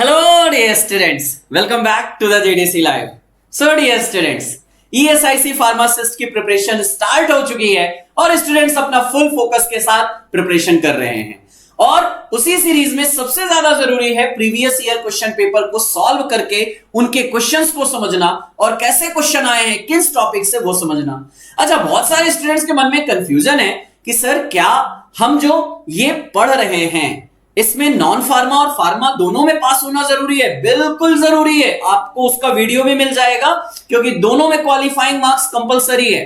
Hello dear students, welcome back to the JDC Live. So dear students, ESIC Pharmacist की preparation start हो चुकी है और students अपना फुल फोकस के साथ प्रिपरेशन कर रहे हैं और उसी सीरीज में सबसे ज्यादा जरूरी है प्रीवियस ईयर क्वेश्चन पेपर को सॉल्व करके उनके क्वेश्चंस को समझना और कैसे क्वेश्चन आए हैं किस टॉपिक से वो समझना। अच्छा, बहुत सारे स्टूडेंट्स के मन में कंफ्यूजन है कि सर क्या हम जो ये पढ़ रहे हैं इसमें नॉन फार्मा और फार्मा दोनों में पास होना जरूरी है? बिल्कुल जरूरी है। आपको उसका वीडियो भी मिल जाएगा क्योंकि दोनों में क्वालिफाइंग मार्क्स कंपलसरी है।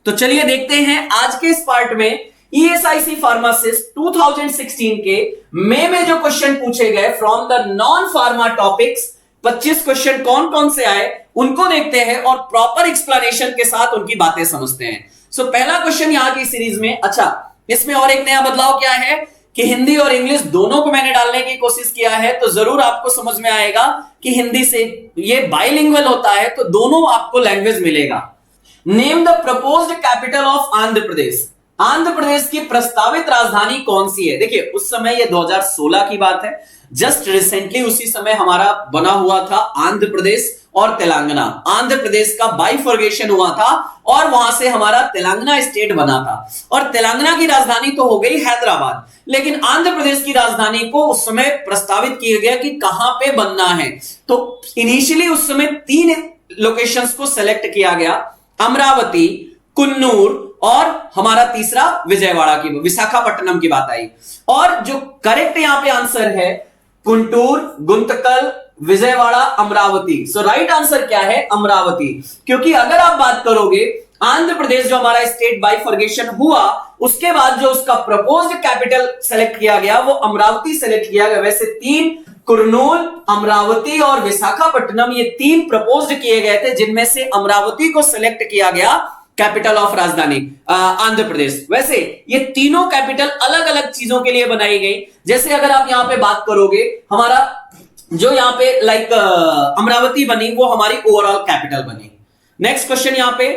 तो चलिए देखते हैं आज के इस पार्ट में ESIC फार्मासिस्ट 2016 के मई में जो क्वेश्चन पूछे गए from the non pharma topics, 25 question कौन कौन से आए उनको देखते हैं और प्रॉपर एक्सप्लेनेशन के साथ उनकी बातें समझते हैं। सो पहला क्वेश्चन यहां की सीरीज में, अच्छा इसमें और एक नया बदलाव क्या है कि हिंदी और इंग्लिश दोनों को मैंने डालने की कोशिश किया है, तो जरूर आपको समझ में आएगा कि हिंदी से ये बाइलिंगुअल होता है तो दोनों आपको लैंग्वेज मिलेगा। Name the proposed capital of Andhra Pradesh. Andhra Pradesh की प्रस्तावित राजधानी कौन सी है? देखिए उस समय ये 2016 की बात है, जस्ट रिसेंटली उसी समय हमारा बना हुआ था आंध्र प्रदेश और तेलंगाना। आंध्र प्रदेश का बाइफर्गेशन हुआ था और वहां से हमारा तेलंगाना स्टेट बना था और तेलंगाना की राजधानी तो हो गई हैदराबाद, लेकिन आंध्र प्रदेश की राजधानी को उस समय प्रस्तावित किया गया कि कहां पे बनना है। तो इनिशियली उस समय 3 लोकेशंस को सेलेक्ट किया गया, अमरावती, कुन्नूर और हमारा तीसरा विजयवाड़ा की, विशाखापट्टनम की बात आई। और जो करेक्ट यहां पे आंसर है गुंटूर, गुंतकल, विजयवाड़ा, अमरावती। सो राइट आंसर क्या है? अमरावती। क्योंकि अगर आप बात करोगे आंध्र प्रदेश जो हमारा स्टेट बाइफर्गेशन हुआ उसके बाद जो उसका प्रपोज्ड कैपिटल सेलेक्ट किया गया वो अमरावती सेलेक्ट किया गया। वैसे 3 कुर्नूल, अमरावती और विशाखापट्टनम ये 3 प्रपोज्ड किए गए थे जिनमें से अमरावती को सेलेक्ट किया गया कैपिटल ऑफ राजधानी आंध्र प्रदेश। वैसे ये तीनों कैपिटल अलग अलग चीजों के लिए बनाई गई। जैसे अगर आप यहां पे बात करोगे हमारा जो यहां पे अमरावती बनी वो हमारी ओवरऑल कैपिटल बनी। नेक्स्ट क्वेश्चन यहां पे,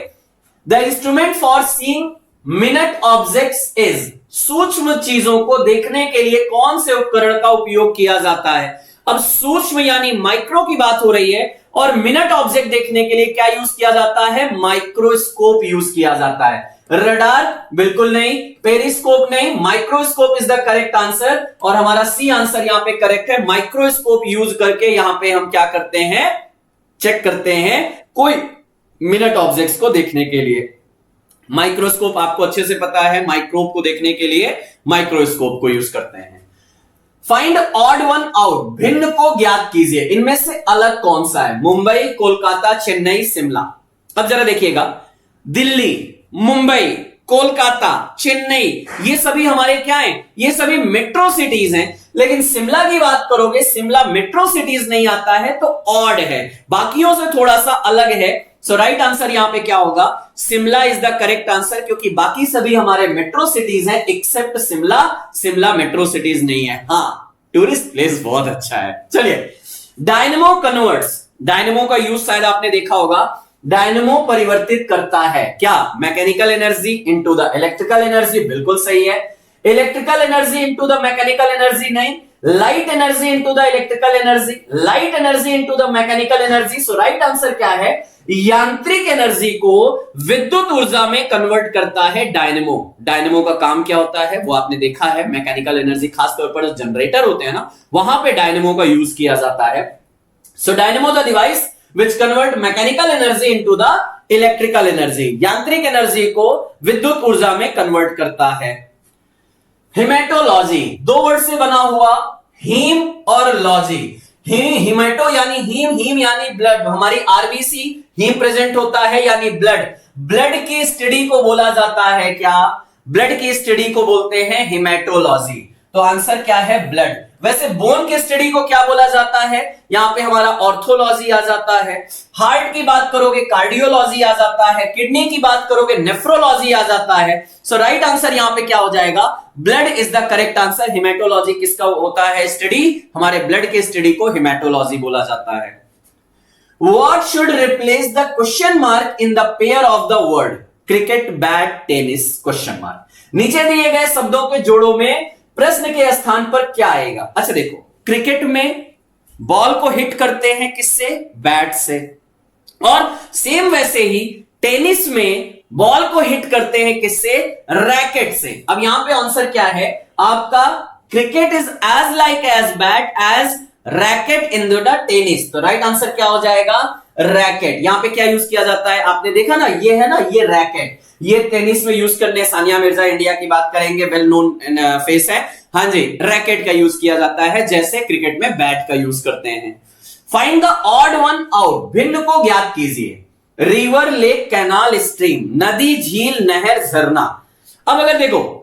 the instrument for seeing minute objects is. सूक्ष्म चीजों को देखने के लिए कौन से उपकरण का उपयोग किया जाता है? अब सूक्ष्म यानी माइक्रो की बात हो रही है और मिनट ऑब्जेक्ट देखने के लिए क्या यूज किया जाता है? माइक्रोस्कोप यूज किया जाता है। रडार बिल्कुल नहीं, पेरिस्कोप नहीं, microscope is the correct answer और हमारा सी आंसर यहां पे करेक्ट है। माइक्रोस्कोप यूज करके यहां पे हम क्या करते हैं? चेक करते हैं कोई मिनट ऑब्जेक्ट्स को देखने के लिए। माइक्रोस्कोप आपको अच्छे से पता है, माइक्रोब को देखने के लिए माइक्रोस्कोप को यूज करते हैं। Find odd one out. भिन्न को ज्ञात कीजिए, इनमें से अलग कौन सा है? मुंबई, कोलकाता, चेन्नई, शिमला। अब जरा देखिएगा, दिल्ली, मुंबई, कोलकाता, चेन्नई ये सभी हमारे क्या हैं? ये सभी मेट्रो सिटीज हैं। लेकिन शिमला की बात करोगे, शिमला मेट्रो सिटीज नहीं आता है तो ऑड है, बाकियों से थोड़ा सा अलग है। सो राइट आंसर यहां पे क्या होगा? Shimla is the correct answer क्योंकि बाकी सभी हमारे मेट्रो सिटीज हैं except Shimla. Shimla metro cities नहीं है। हाँ, टूरिस्ट प्लेस बहुत अच्छा है। चलिए, डायनेमो कन्वर्ट्स। डायनेमो का यूज शायद आपने देखा होगा। डायनेमो परिवर्तित करता है क्या? Mechanical energy into the electrical energy, बिल्कुल सही है। Electrical energy into the mechanical energy नहीं, light energy into the electrical energy, light energy into the mechanical energy. So right answer क्या है? यांत्रिक एनर्जी को विद्युत ऊर्जा में कन्वर्ट करता है डायनेमो। डायनेमो का काम क्या होता है वो आपने देखा है। मैकेनिकल एनर्जी खासतौर पर जनरेटर होते हैं ना, वहां पे डायनेमो का यूज किया जाता है। So dynamo the device which convert mechanical energy into the electrical energy। यांत्रिक एनर्जी को विद्युत ऊर्जा में कन्वर्ट करता है। हिमेटोलॉजी 2 वर्ड से बना हुआ, हीम और लॉजी। हिमेटो यानी हीम यानी ब्लड, हमारी आरबीसी हीम प्रेजेंट होता है यानी ब्लड। ब्लड की स्टडी को बोला जाता है क्या? ब्लड की स्टडी को बोलते हैं हिमेटोलॉजी। तो आंसर क्या है? ब्लड। वैसे बोन की स्टडी को क्या बोला जाता है? यहां पे हमारा ऑर्थोलॉजी आ जाता है। हार्ट की बात करोगे कार्डियोलॉजी आ जाता है। किडनी की बात करोगे नेफ्रोलॉजी आ जाता है। सो राइट आंसर यहां पे क्या हो जाएगा? Blood is the correct answer. Haematology किसका होता है स्टडी? हमारे ब्लड के स्टडी को हिमेटोलॉजी बोला जाता है। What should replace the question mark in the pair of the word cricket, bat, tennis question mark. नीचे दिए गए शब्दों के जोड़ों में प्रश्न के स्थान पर क्या आएगा? अच्छा देखो, क्रिकेट में बॉल को हिट करते हैं किससे? बैट से। और सेम वैसे ही टेनिस में बॉल को हिट करते हैं किससे? रैकेट से। अब यहां पे आंसर क्या है आपका? Cricket is as like as bat as racket in the tennis. तो राइट आंसर क्या हो जाएगा? रैकेट। यहां पे क्या यूज किया जाता है आपने देखा ना, ये है ना, ये रैकेट, ये टेनिस में यूज करने सानिया मिर्जा इंडिया की बात करेंगे, वेल नोन फेस है। हाँ जी, रैकेट का यूज किया जाता है जैसे क्रिकेट में बैट का यूज करते हैं। Find the odd one out. भिन्न को ज्ञात कीजिए। रिवर, लेक, कैनाल, स्ट्रीम, नदी, झील, नहर, झरना। अब अगर देखो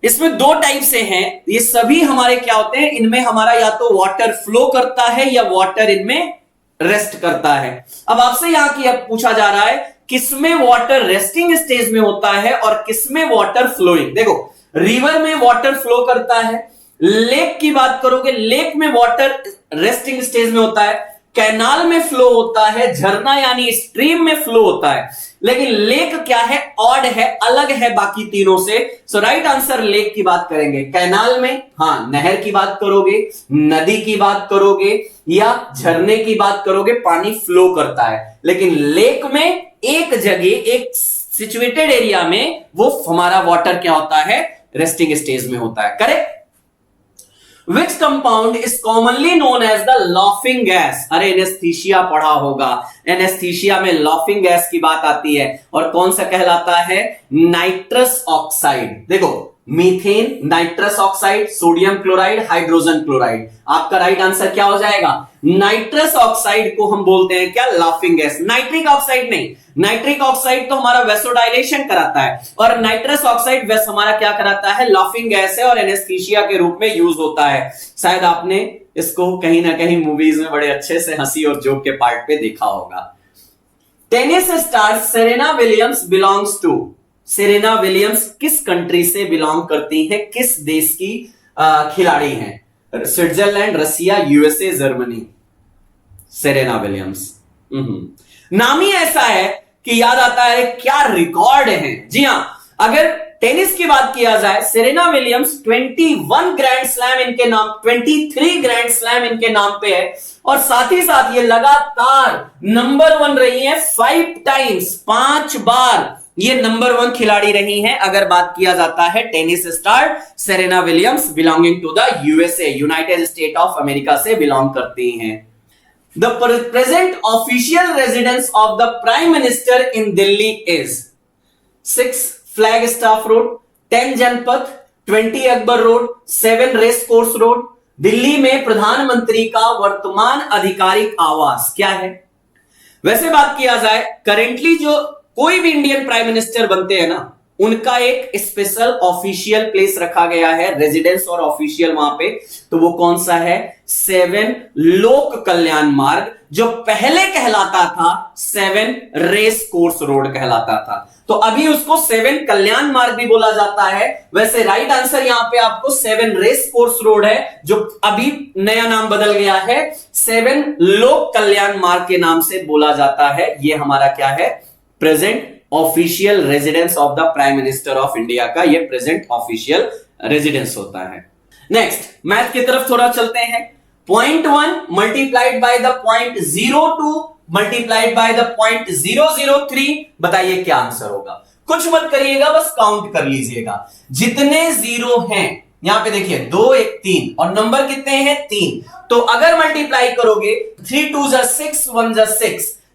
इसमें दो टाइप से हैं, ये सभी हमारे क्या होते हैं? इनमें हमारा या तो वाटर फ्लो करता है या वाटर इनमें रेस्ट करता है। अब आपसे यहां की अब पूछा जा रहा है किसमें वाटर रेस्टिंग स्टेज में होता है और किसमें वाटर फ्लोइंग। देखो रिवर में वाटर फ्लो करता है, लेक की बात करोगे लेक में वाटर रेस्टिंग स्टेज में होता है, कैनाल में फ्लो होता है, झरना यानी स्ट्रीम में फ्लो होता है। लेकिन लेक क्या है? ऑड है, अलग है बाकी तीनों से। सो राइट आंसर लेक की बात करेंगे। कैनाल में हाँ नहर की बात करोगे, नदी की बात करोगे या झरने की बात करोगे, पानी फ्लो करता है। लेकिन लेक में एक जगह, एक सिचुएटेड एरिया में वो हमारा वाटर क्या होता है? रेस्टिंग स्टेज में होता है। Correct. Which compound is commonly known as the laughing gas? अरे एनेस्थीसिया पढ़ा होगा, एनेस्थीसिया में laughing gas की बात आती है और कौन सा कहलाता है? Nitrous oxide. देखो methane, nitrous oxide, sodium chloride, hydrogen chloride. आपका राइट आंसर क्या हो जाएगा? नाइट्रस ऑक्साइड को हम बोलते हैं क्या? Laughing gas. नाइट्रिक ऑक्साइड नहीं, नाइट्रिक ऑक्साइड तो हमारा वेसोडाइलेशन कराता है और नाइट्रस ऑक्साइड वैस हमारा क्या कराता है? लाफिंग गैस है और एनेस्थीसिया के रूप में यूज होता है। शायद आपने इसको कहीं ना कहीं मूवीज में बड़े अच्छे से हंसी और जोक के पार्ट पे देखा होगा। Tennis star Serena Williams belongs to. Serena Williams किस कंट्री से बिलोंग करती हैं? किस देश की खिलाड़ी हैं? Switzerland, Russia, USA, Germany. Serena Williams नाम ही ऐसा है कि याद आता है क्या रिकॉर्ड है। जी हां, अगर टेनिस की बात किया जाए, सेरेना विलियम्स 21 ग्रैंड स्लैम इनके नाम, 23 ग्रैंड स्लैम इनके नाम पे है और साथ ही साथ ये लगातार नंबर 1 रही है 5 टाइम्स, 5 बार ये नंबर 1 खिलाड़ी रही हैं। अगर बात किया जाता है tennis star Serena Williams, belonging to the USA, United State of America से बिलोंग करती हैं। The present official residence of the prime minister in Delhi is 6 flag staff road, 10 Janpath, 20 Akbar road, 7 race course road. Delhi में प्रधानमंत्री का वर्तमान आधिकारिक आवास क्या है? वैसे बात किया जाए करेंटली जो कोई भी इंडियन प्राइम मिनिस्टर बनते हैं ना, उनका एक स्पेशल ऑफिशियल प्लेस रखा गया है, रेजिडेंस और ऑफिशियल वहां पे। तो वो कौन सा है? 7 लोक कल्याण मार्ग, जो पहले कहलाता था 7 रेस कोर्स रोड कहलाता था। तो अभी उसको 7 कल्याण मार्ग भी बोला जाता है। वैसे राइट आंसर यहां पे आपको 7 रेस कोर्स रोड है, जो अभी नया नाम बदल गया है, 7 लोक कल्याण मार्ग के नाम से बोला जाता है। ये हमारा क्या है? Present official residence of the prime minister of India का ये प्रेजेंट ऑफिशियल रेजिडेंस होता है। नेक्स्ट मैथ की तरफ थोड़ा चलते हैं। 0.1 multiplied by the 0.02 multiplied by the 0.003, बताइए क्या आंसर होगा? कुछ मत करिएगा, बस काउंट कर लीजिएगा। जितने जीरो हैं यहां पे देखिए 2 1 3 और नंबर कितने हैं? 3। तो अगर मल्टीप्लाई करोगे 3 2 जा 6 1 जा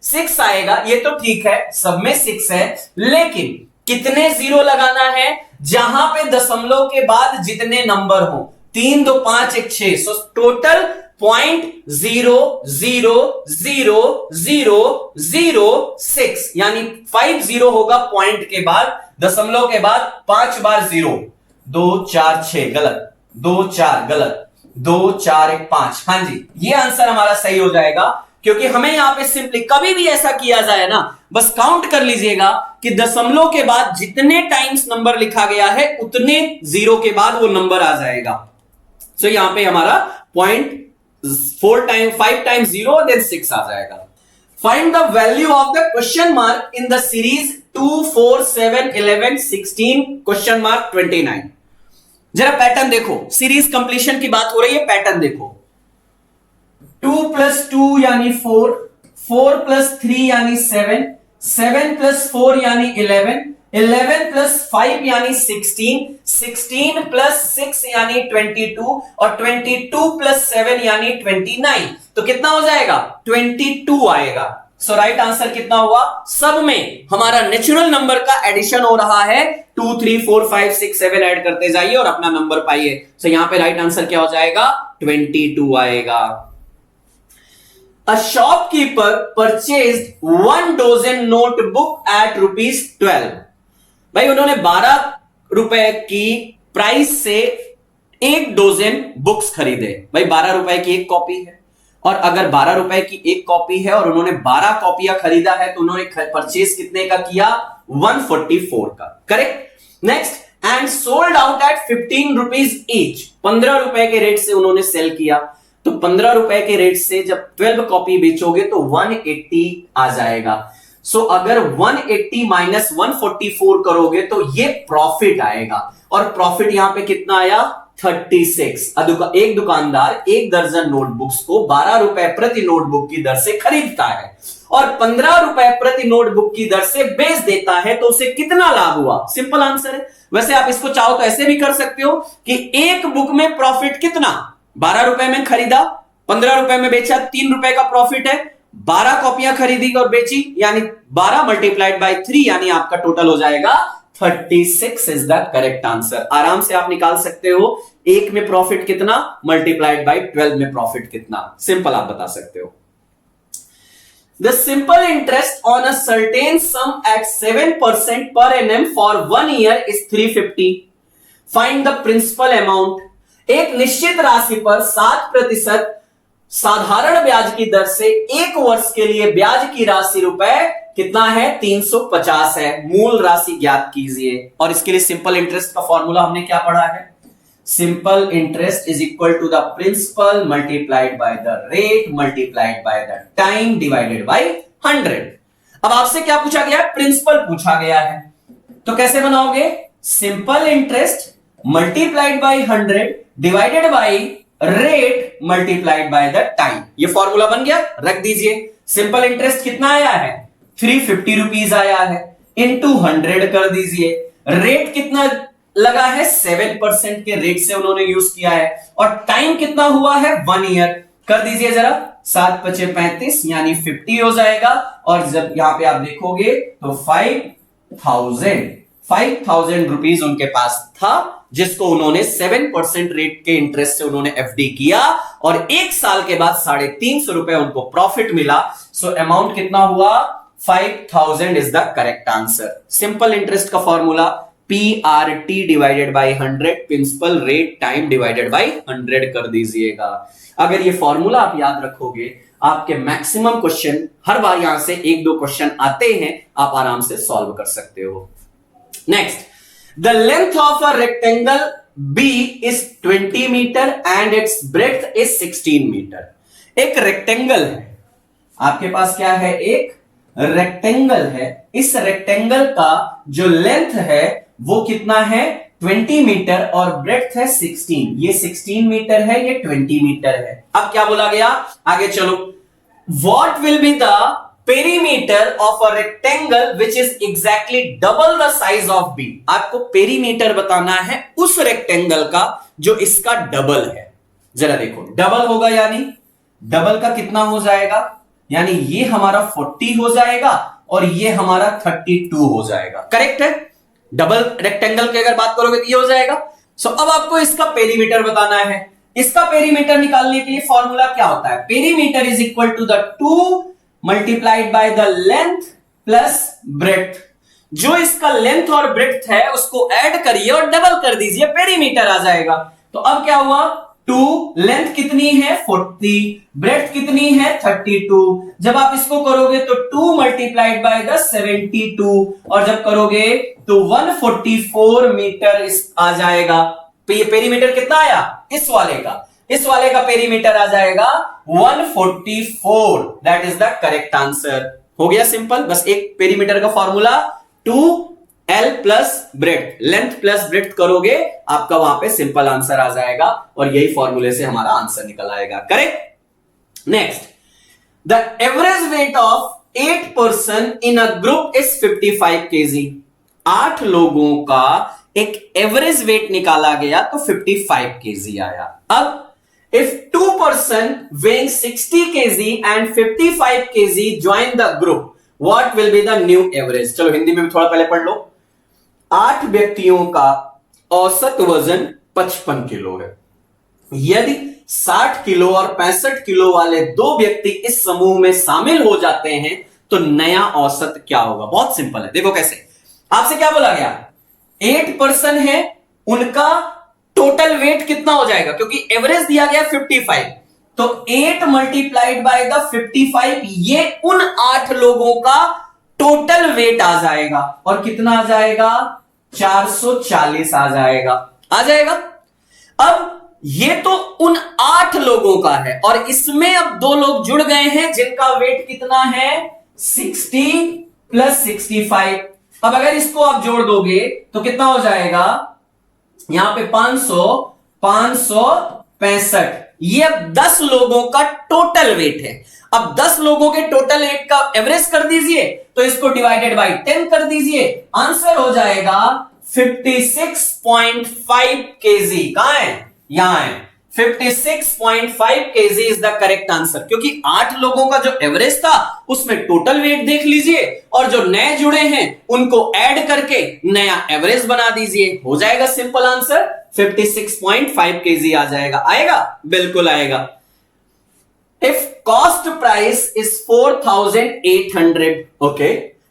6 आएगा। ये तो ठीक है, सब में 6 है, लेकिन कितने जीरो लगाना है? जहां पे दशमलव के बाद जितने नंबर हो, 3 2 5 1 6, सो टोटल 0.0000006 यानी 5 जीरो होगा पॉइंट के बाद, दशमलव के बाद 5 बार 0, 2 4 6 गलत, 2 4 गलत, 2 4 1 5। हाँ जी, ये आंसर हमारा सही हो जाएगा, क्योंकि हमें यहां पे सिंपली कभी भी ऐसा किया जाए ना, बस काउंट कर लीजिएगा कि दशमलव के बाद जितने टाइम्स नंबर लिखा गया है उतने जीरो के बाद वो नंबर आ जाएगा। सो यहां पे हमारा 5 टाइम्स 0 देन 6 आ जाएगा। Find the value of the question mark in the series 2 4 7 11 16 question mark 29। जरा पैटर्न देखो, सीरीज कंप्लीशन की बात हो रही है, पैटर्न देखो। 2 + 2 यानी 4, 4 + 3 यानी 7, 7 + 4 यानी 11, 11 + 5 यानी 16, 16 + 6 यानी 22 और 22 + 7 यानी 29। तो कितना हो जाएगा? 22 आएगा। सो राइट आंसर कितना हुआ? सब में हमारा नेचुरल नंबर का एडिशन हो रहा है। 2 3 4 5 6 7 ऐड करते जाइए और अपना नंबर पाइए। सो यहां पे राइट आंसर क्या हो जाएगा? 22 आएगा। A shopkeeper purchased 1 dozen notebook at ₹12। भाई उन्होंने 12 रुपए की प्राइस से 1 डोजन बुक्स खरीदे। भाई 12 रुपए की एक कॉपी है, और अगर 12 रुपए की एक कॉपी है और उन्होंने 12 कॉपियां खरीदा है तो उन्होंने परचेज कितने का किया? 144 का। Correct. Next, and sold out at 15 rupees each. 15 रुपए के रेट से उन्होंने सेल किया। तो 15 रुपए के रेट से जब 12 कॉपी बेचोगे तो 180 आ जाएगा। सो अगर 180 माइनस 144 करोगे तो ये प्रॉफिट आएगा, और प्रॉफिट यहां पे कितना आया? 36। एक दुकानदार 1 दर्जन नोटबुक्स को 12 रुपए प्रति नोटबुक की दर से खरीदता है और 15 रुपए प्रति नोटबुक की दर से बेच देता है, तो उसे कितना लाभ हुआ? सिंपल आंसर है। वैसे आप इसको चाहो तो ऐसे भी कर सकते हो कि एक बुक में प्रॉफिट कितना? 12 रुपए में खरीदा, 15 रुपए में बेचा, 3 रुपए का प्रॉफिट है। 12 कॉपियां खरीदी और बेची, यानी 12 × 3 यानी आपका टोटल हो जाएगा 36 इज द करेक्ट आंसर। आराम से आप निकाल सकते हो एक में प्रॉफिट कितना मल्टीप्लाइड बाय 12 में प्रॉफिट कितना। सिंपल आप बता सकते हो। The simple interest on a certain sum at 7% per annum for 1 year is 350. Find the principal amount. एक निश्चित राशि पर 7% साधारण ब्याज की दर से 1 वर्ष के लिए ब्याज की राशि रुपए कितना है? 350 है। मूल राशि ज्ञात कीजिए। और इसके लिए सिंपल इंटरेस्ट का फॉर्मूला हमने क्या पढ़ा है? Simple interest is equal to the principal multiplied by the rate multiplied by the time divided by 100। अब आपसे क्या पूछा गया है? प्रिंसिपल पूछा गया है। तो कैसे बनाओगे? Simple interest multiplied by 100 divided by rate multiplied by the time. ये फॉर्मूला बन गया, रख दीजिए। सिंपल इंटरेस्ट कितना आया है? 350 रुपीज आया है, इंटू 100 कर दीजिए। रेट कितना लगा है? 7% के रेट से उन्होंने यूज किया है, और टाइम कितना हुआ है? 1 ईयर। कर दीजिए जरा, 7 × 5 = 35 यानी 50 हो जाएगा। और जब यहां पे आप देखोगे तो 5000 रुपीज उनके पास था, जिसको उन्होंने 7% रेट के इंटरेस्ट से उन्होंने एफडी किया, और 1 साल के बाद 350 रुपए उनको प्रॉफिट मिला। सो अमाउंट कितना हुआ? 5000 is the correct answer. Simple interest का formula PRT divided by 100, principal rate time divided by 100 कर दीजिएगा। अगर ये फॉर्मूला आप याद रखोगे, आपके मैक्सिमम क्वेश्चन हर बार यहां से 1-2 क्वेश्चन आते हैं, आप आराम से सॉल्व कर सकते हो। Next, the length of a rectangle B is 20 metre and its breadth is 16 metre. एक रेक्टेंगल है, आपके पास क्या है? एक रेक्टेंगल है। इस रेक्टेंगल का जो लेंथ है वो कितना है? 20 मीटर और ब्रेड्थ है 16। ये 16 मीटर है, ये 20 मीटर है। अब क्या बोला गया? आगे चलो। What will be the perimeter of a rectangle which is exactly double the size of B? आपको पेरीमीटर बताना है उस रेक्टेंगल का जो इसका डबल है। जरा देखो, डबल होगा यानी डबल का कितना हो जाएगा? यानी ये हमारा 40 हो जाएगा और ये हमारा 32 हो जाएगा। करेक्ट है? डबल रेक्टेंगल की अगर बात करोगे तो ये हो जाएगा। सो अब आपको इसका पेरीमीटर बताना है। इसका पेरीमीटर निकालने के लिए फॉर्मूला क्या होता है? Perimeter is equal to the 2 multiplied by the length plus breadth. जो इसका लेंथ और ब्रेड्थ है उसको ऐड करिए और डबल कर दीजिए, पेरीमीटर आ जाएगा। तो अब क्या हुआ? 2, लेंथ कितनी है? 40, ब्रेड्थ कितनी है? 32। जब आप इसको करोगे तो 2 मल्टीप्लाइड बाय द 72, और जब करोगे तो 144 मीटर आ जाएगा। पेरीमीटर कितना आया? इस वाले का पेरीमीटर आ जाएगा 144। That is the correct answer. हो गया सिंपल। बस एक पेरीमीटर का formula 2L plus breadth, length plus breadth करोगे, आपका वहां पे सिंपल आंसर आ जाएगा, और यही फॉर्मूले से हमारा आंसर निकल आएगा। Correct? Next, the average weight of 8 person in a group is 55 kg। 8 लोगों का एक एवरेज वेट निकाला गया तो 55 kg आया। अब if 2 person weighing 60 kg and 55 kg join the group, what will be the new average? चलो हिंदी में थोड़ा पहले पढ़ लो। 8 व्यक्तियों का औसत वजन 55 किलो है। यदि 60 किलो और 65 किलो वाले 2 व्यक्ति इस समूह में शामिल हो जाते हैं तो नया औसत क्या होगा? बहुत सिंपल है, देखो कैसे। आपसे क्या बोला गया? 8 पर्सन है, उनका टोटल वेट कितना हो जाएगा? क्योंकि एवरेज दिया गया 55, तो 8 मल्टीप्लाइड बाय द 55, ये उन 8 लोगों का टोटल वेट आ जाएगा। और कितना आ जाएगा? 440 आ जाएगा। आ जाएगा। अब ये तो उन 8 लोगों का है और इसमें अब 2 लोग जुड़ गए हैं जिनका वेट कितना है? 60 प्लस 65। अब अगर इसको आप जोड़ दोगे तो कितना हो जाएगा? यहां पे 500, 565। ये अब 10 लोगों का टोटल वेट है। अब 10 लोगों के टोटल वेट का एवरेज कर दीजिए, तो इसको डिवाइडेड बाय 10 कर दीजिए, आंसर हो जाएगा 56.5 kg। कहां है? यहां है। 56.5 kg is the correct answer, क्योंकि 8 लोगों का जो एवरेज था उसमें टोटल वेट देख लीजिए और जो नए जुड़े हैं उनको ऐड करके नया एवरेज बना दीजिए, हो जाएगा सिंपल आंसर 56.5 kg आ जाएगा। आएगा? बिल्कुल आएगा। If cost price is 4800, okay,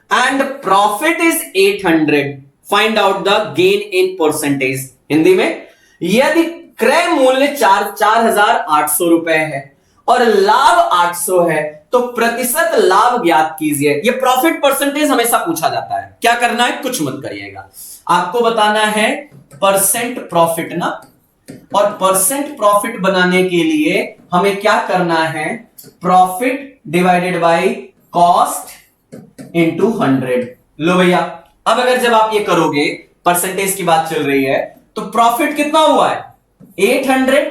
and profit is 800, find out the gain in percentage. Hindi में, यदि क्रय मूल्य 4,800 रुपए है और लाभ 800 है तो प्रतिशत लाभ ज्ञात कीजिए। ये प्रॉफिट परसेंटेज हमेशा पूछा जाता है। क्या करना है? कुछ मत करिएगा, आपको बताना है परसेंट प्रॉफिट ना। और परसेंट प्रॉफिट बनाने के लिए हमें क्या करना है? Profit divided by cost into 100। लो भैया, अब अगर जब आप ये करोगे, परसेंटेज की बात चल रही है, तो प्रॉफिट कितना हुआ है? 800।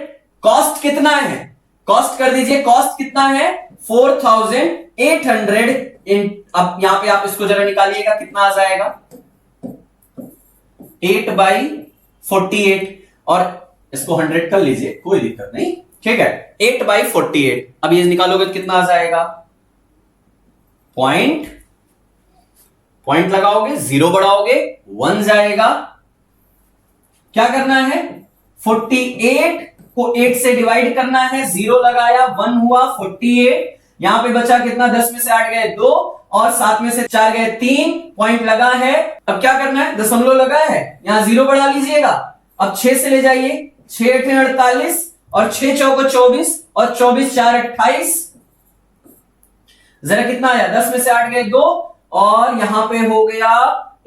कॉस्ट कितना है? कॉस्ट कर दीजिए, कॉस्ट कितना है? 4800 अब यहां पे आप इसको जरा निकालिएगा, कितना आ जाएगा? 8/48 और इसको 100 कर लीजिए, कोई दिक्कत नहीं, ठीक है। 8/48 अब ये निकालोगे तो कितना आ जाएगा? पॉइंट लगाओगे, 0 बढ़ाओगे, 1 जाएगा। क्या करना है? 48 को 8 से डिवाइड करना है, 0 लगाया, 1 हुआ, 48। यहां पे बचा कितना? 10 में से 8 गए 2 और 7 में से 4 गए 3, पॉइंट लगा है। अब क्या करना है? दशमलव लगा है, यहां 0 बढ़ा लीजिएगा। अब 6 से ले जाइए, 6 8 48 और 6 चौको 24 और 24 4 28। जरा कितना आया? 10 में से 8 गए 2 और यहां पे हो गया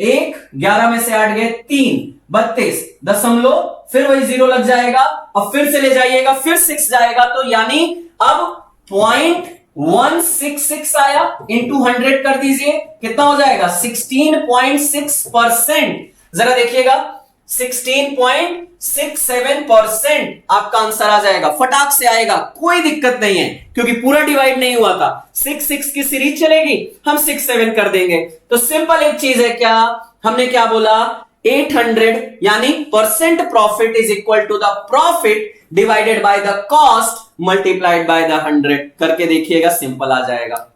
1, 11 में से 8 गए 3, 32 दशमलव, फिर वही 0 लग जाएगा। अब फिर से ले जाइएगा, फिर 6 जाएगा, तो यानी अब 0.166 आया, इंटू 100 कर दीजिए, कितना हो जाएगा? 16.6%। जरा देखिएगा, 16.67% आपका आंसर आ जाएगा, फटाक से आएगा, कोई दिक्कत नहीं है, क्योंकि पूरा डिवाइड नहीं हुआ था। 6 की सीरीज चलेगी, हम 6 7 कर देंगे। तो सिंपल एक चीज है, क्या हमने क्या बोला? 800 यानी percent profit is equal to the profit divided by the cost multiplied by the 100 करके देखिएगा, सिंपल आ जाएगा।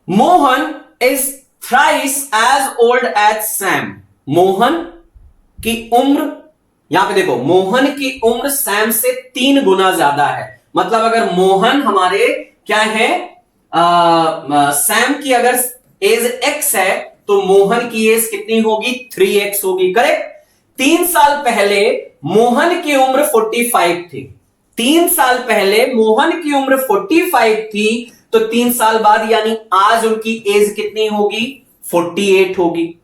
Mohan is thrice as old as Sam. Mohan की उम्र, यहां पे देखो, मोहन की उम्र सैम से 3 गुना ज्यादा है। मतलब अगर मोहन हमारे क्या है, सैम की अगर एज x है तो मोहन की एज कितनी होगी? 3x होगी, करेक्ट। 3 साल पहले मोहन की उम्र 45 थी। 3 साल पहले मोहन की उम्र 45 थी, तो 3 साल बाद यानी आज उनकी एज कितनी होगी? 48 होगी।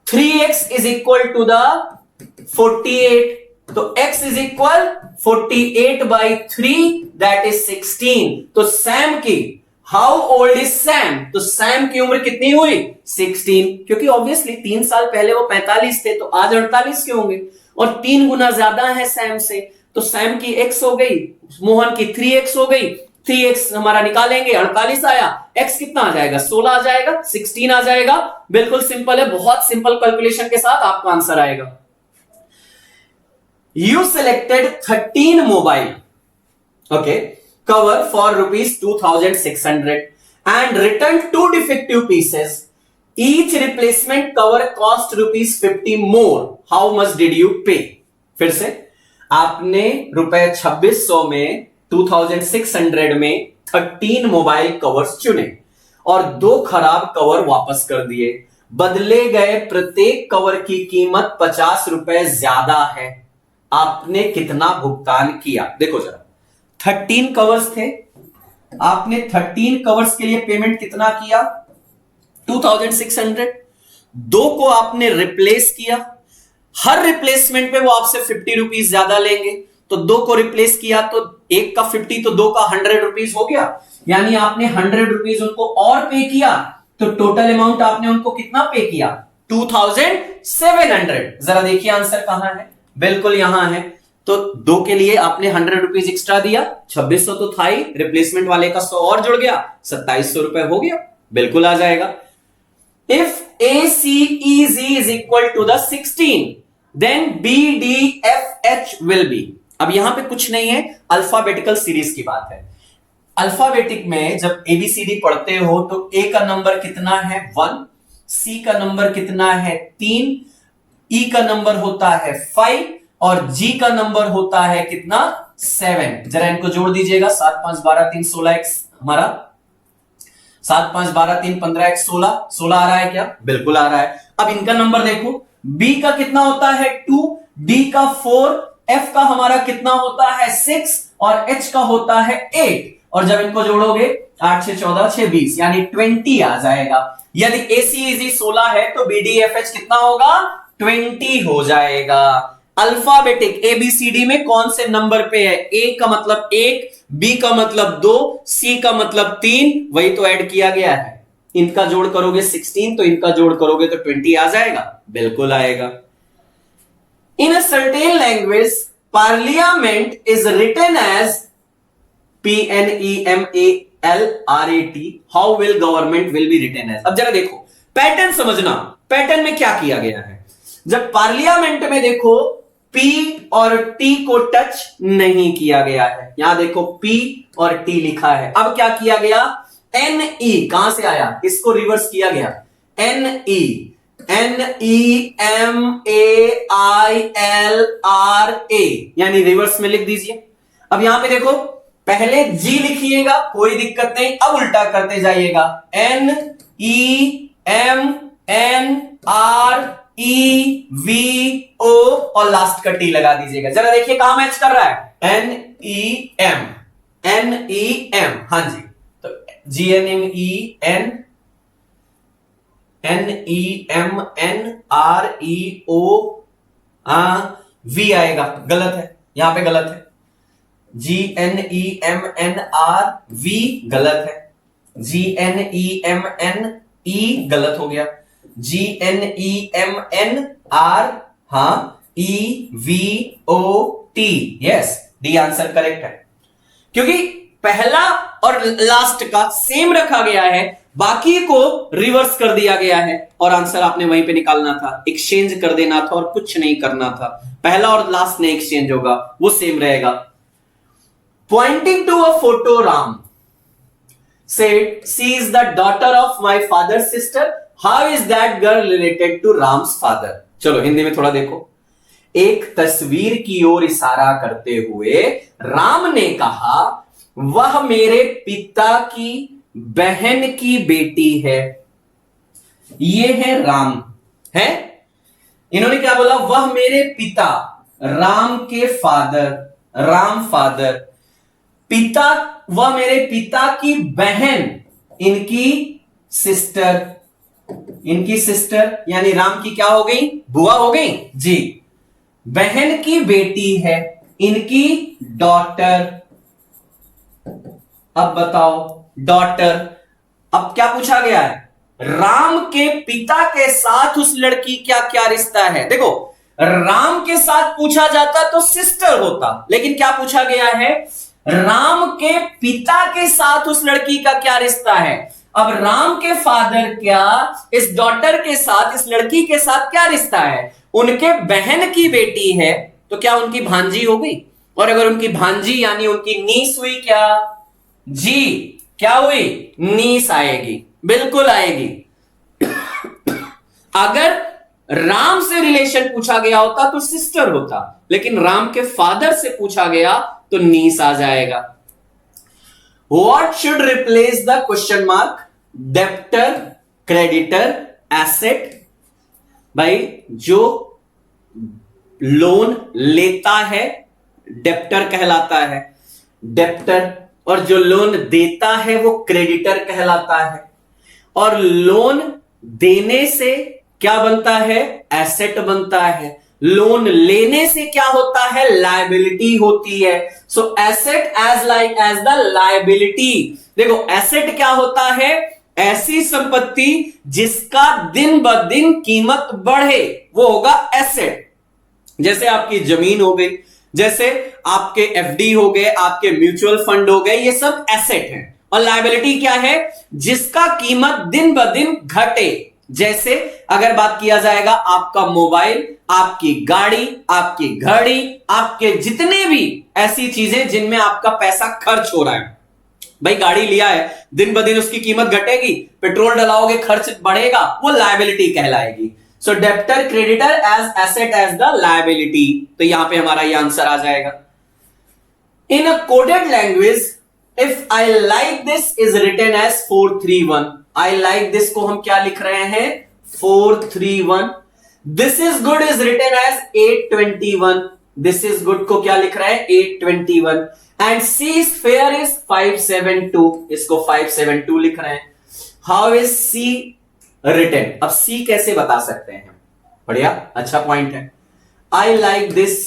3x is equal to the 48, तो x is equal 48/3 that is 16। तो सैम की, हाउ ओल्ड इज सैम? तो सैम की उम्र कितनी हुई? 16, क्योंकि ऑब्वियसली 3 साल पहले वो 45 थे, तो आज 48 के होंगे, और 3 गुना ज्यादा है सैम से, तो सैम की x हो गई, मोहन की 3x हो गई, 3x हमारा निकालेंगे 48 आया, x कितना आ जाएगा 16 आ जाएगा, 16 आ जाएगा। बिल्कुल सिंपल है, बहुत सिंपल कैलकुलेशन के साथ आपका आंसर आएगा। You selected 13 mobile, okay, cover for rupees 2,600 and returned 2 defective pieces. Each replacement cover cost rupees 50 more. How much did you pay? फिर से आपने रुपए 2600 में 2600 में 13 मोबाइल कवर्स चुने और 2 खराब कवर वापस कर दिए। बदले गए प्रत्येक कवर की कीमत 50 रुपए ज्यादा है। आपने कितना भुगतान किया? देखो जरा, 13 कवर्स थे, आपने 13 कवर्स के लिए पेमेंट कितना किया? 2600। 2 को आपने रिप्लेस किया, हर रिप्लेसमेंट पे वो आपसे 50 रुपीज ज्यादा लेंगे, तो 2 को रिप्लेस किया तो 1 का 50 तो 2 का 100 रुपीज हो गया, यानी आपने 100 रुपीज उनको और पे किया, तो टोटल अमाउंट आपने उनको कितना पे किया? 2700। जरा देखिए आंसर कहां है, बिल्कुल यहां है। तो 2 के लिए आपने 100 रुपीज एक्स्ट्रा दिया, 2600 तो था ही, रिप्लेसमेंट वाले का 100 और जुड़ गया, 2700 रुपए हो गया, बिल्कुल आ जाएगा। If ACEZ is equal to the 16, then BDFH will be। अब यहां पे कुछ नहीं है, अल्फाबेटिकल सीरीज की बात है। अल्फाबेटिक में जब ABCD पढ़ते हो तो A का नंबर कितना है 1, C का नंबर कितना है 3, E का नंबर होता है 5 और G का नंबर होता है कितना 7। जरा इनको जोड़ दीजिएगा, 7 5 12 3 16 हमारा 7 5 12 3 15 1 16 16 आ रहा है क्या? बिल्कुल आ रहा है। अब इनका नंबर देखो, B का कितना होता है 2, D का 4, F का हमारा कितना होता है 6 और H का होता है 8, और जब इनको जोड़ोगे 8 6 14 6 20 यानी 20 आ जाएगा। यदि ACEZ 16 है तो BDFH कितना होगा? 20 हो जाएगा। अल्फाबेटिक ABCD में कौन से नंबर पे है? A का मतलब 1, B का मतलब 2, C का मतलब 3, वही तो ऐड किया गया है। इनका जोड़ करोगे 16 तो इनका जोड़ करोगे तो 20 आ जाएगा, बिल्कुल आएगा। In a certain language parliament is written as PNEMALRAT, how will government will be written as. अब जरा देखो पैटर्न समझना, पैटर्न में क्या किया गया है। जब पार्लियामेंट में देखो P और T को टच नहीं किया गया है, यहां देखो P और T लिखा है। अब क्या किया गया? NE कहां से आया? इसको रिवर्स किया गया, NEMAILRA यानी रिवर्स में लिख दीजिए। अब यहां पे देखो पहले G लिखिएगा, कोई दिक्कत नहीं, अब उल्टा करते जाइएगा, NEMNREVO और लास्ट का T लगा दीजिएगा। जरा देखिए कहां मैच कर रहा है, NEM, हां जी, तो GNEMNREOV आएगा, गलत है, यहां पे गलत है। GNEMNRV गलत है, GNEMNE गलत हो गया, GNEMNR हां EVOT, yes D answer correct है, क्योंकि पहला और लास्ट का सेम रखा गया है, बाकी को रिवर्स कर दिया गया है और आंसर आपने वहीं पे निकालना था, एक्सचेंज कर देना था और कुछ नहीं करना था। पहला और लास्ट नहीं एक्सचेंज होगा, वो सेम रहेगा। Pointing to a photo, Ram said, "She is the daughter of my father's sister. How is that girl related to Ram's father?" चलो हिंदी में थोड़ा देखो। एक तस्वीर की ओर इशारा करते हुए राम ने कहा, वह मेरे पिता की बहन की बेटी है। ये है राम, है, इन्होंने क्या बोला? वह मेरे पिता, राम के फादर, राम फादर, पिता, वह मेरे पिता की बहन, इनकी सिस्टर, यानी राम की क्या हो गई? बुआ हो गई जी। बहन की बेटी है, इनकी डॉटर। अब बताओ डॉटर, अब क्या पूछा गया है? राम के पिता के साथ उस लड़की का क्या रिश्ता है? देखो राम के साथ पूछा जाता तो सिस्टर होता, लेकिन क्या पूछा गया है? राम के पिता के साथ उस लड़की का क्या रिश्ता है। अब राम के फादर क्या इस डॉटर के साथ, इस लड़की के साथ क्या रिश्ता है। उनके बहन की बेटी है तो क्या उनकी भांजी हो गई, और अगर उनकी भांजी यानी उनकी नीस हुई, क्या जी क्या हुई, नीस आएगी, बिल्कुल आएगी। अगर राम से रिलेशन पूछा गया होता तो सिस्टर होता, लेकिन राम के फादर से पूछा गया तो नीस आ जाएगा। What should replace the question mark? Debtor, creditor, asset. भाई जो लोन लेता है डेप्टर कहलाता है, डेप्टर, और जो लोन देता है वो क्रेडिटर कहलाता है। और लोन देने से क्या बनता है, एसेट बनता है। लोन लेने से क्या होता है, लायबिलिटी होती है। So asset as like as the liability. देखो एसेट क्या होता है, ऐसी संपत्ति जिसका दिन ब दिन कीमत बढ़े वो होगा एसेट। जैसे आपकी जमीन हो गई, जैसे आपके एफडी हो गए, आपके म्यूचुअल फंड हो गए, ये सब एसेट हैं। और लायबिलिटी क्या है, जिसका कीमत दिन ब दिन घटे। जैसे अगर बात किया जाएगा आपका मोबाइल, आपकी गाड़ी, आपकी घड़ी, आपके जितने भी ऐसी चीजें जिनमें आपका पैसा खर्च हो रहा है। भाई गाड़ी लिया है, दिन ब दिन उसकी कीमत घटेगी, पेट्रोल डलाओगे खर्च बढ़ेगा, वो लायबिलिटी कहलाएगी। So debtor, creditor as asset as the liability. तो यहां पे हमारा ये आंसर आ जाएगा। In a coded language if I like this is written as 431। I like this को हम क्या लिख रहे हैं, 431। This is good is written as 821। This is good को क्या लिख रहा है, 821। And C is fair is 572। इसको 572 लिख रहे हैं। How is C written. अब सी कैसे बता सकते हैं, बढ़िया अच्छा पॉइंट है। आई लाइक दिस,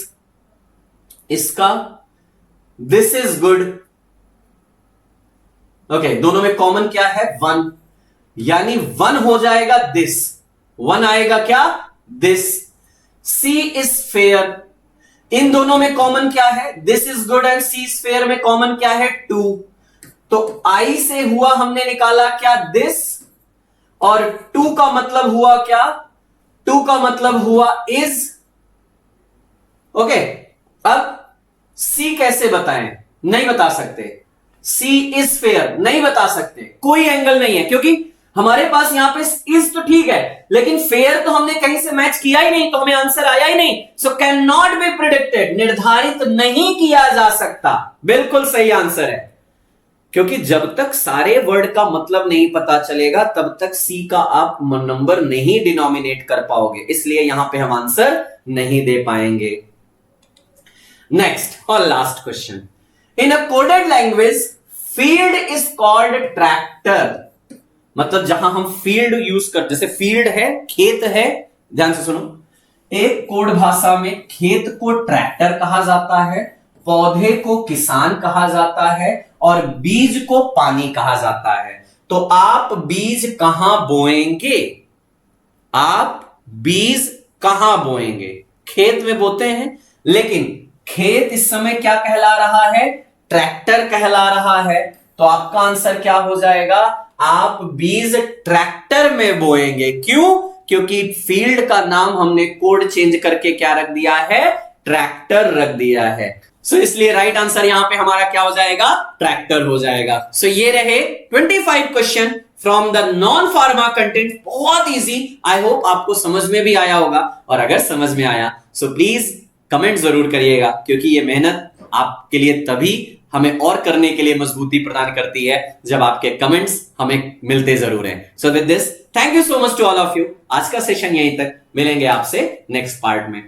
इसका दिस इज गुड, ओके, दोनों में कॉमन क्या है, 1, यानी 1 हो जाएगा दिस, 1 आएगा क्या, दिस। सी इज फेयर, इन दोनों में कॉमन क्या है, this is good and C is fair में कॉमन क्या है, 2। तो आई से हुआ हमने निकाला क्या, दिस, और 2 का मतलब हुआ क्या, 2 का मतलब हुआ इज। ओके, अब सी कैसे बताएं, नहीं बता सकते। सी इज फेयर नहीं बता सकते, कोई एंगल नहीं है, क्योंकि हमारे पास यहां पे इज तो ठीक है, लेकिन फेयर तो हमने कहीं से मैच किया ही नहीं, तो हमें आंसर आया ही नहीं। So can not be predicted, निर्धारित नहीं किया जा सकता। बिल्कुल सही आंसर है, क्योंकि जब तक सारे वर्ड का मतलब नहीं पता चलेगा तब तक सी का आप नंबर नहीं डिनोमिनेट कर पाओगे, इसलिए यहां पे हम आंसर नहीं दे पाएंगे। नेक्स्ट और last question. In a coded language field is called tractor. मतलब जहां हम फील्ड यूज करते, जैसे फील्ड है, खेत है, ध्यान से सुनो, एक कोड भाषा में खेत को ट्रैक्टर कहा जाता है, पौधे को किसान कहा जाता है, और बीज को पानी कहा जाता है। तो आप बीज कहां बोएंगे, आप बीज कहां बोएंगे, खेत में बोते हैं, लेकिन खेत इस समय क्या कहला रहा है, ट्रैक्टर कहला रहा है। तो आपका आंसर क्या हो जाएगा, आप बीज ट्रैक्टर में बोएंगे। क्यों, क्योंकि फील्ड का नाम हमने कोड चेंज करके क्या रख दिया है, ट्रैक्टर रख दिया है। सो इसलिए राइट आंसर यहां पे हमारा क्या हो जाएगा, ट्रैक्टर हो जाएगा। सो ये रहे 25 question from the non pharma content. बहुत इजी, आई होप आपको समझ में भी आया होगा, और अगर समझ में आया सो प्लीज कमेंट जरूर करिएगा, क्योंकि ये मेहनत आपके लिए तभी हमें और करने के लिए मजबूती प्रदान करती है जब आपके कमेंट्स हमें मिलते जरूर हैं। So with this thank you so much to all of you. आज का सेशन यहीं तक, मिलेंगे आपसे नेक्स्ट पार्ट में।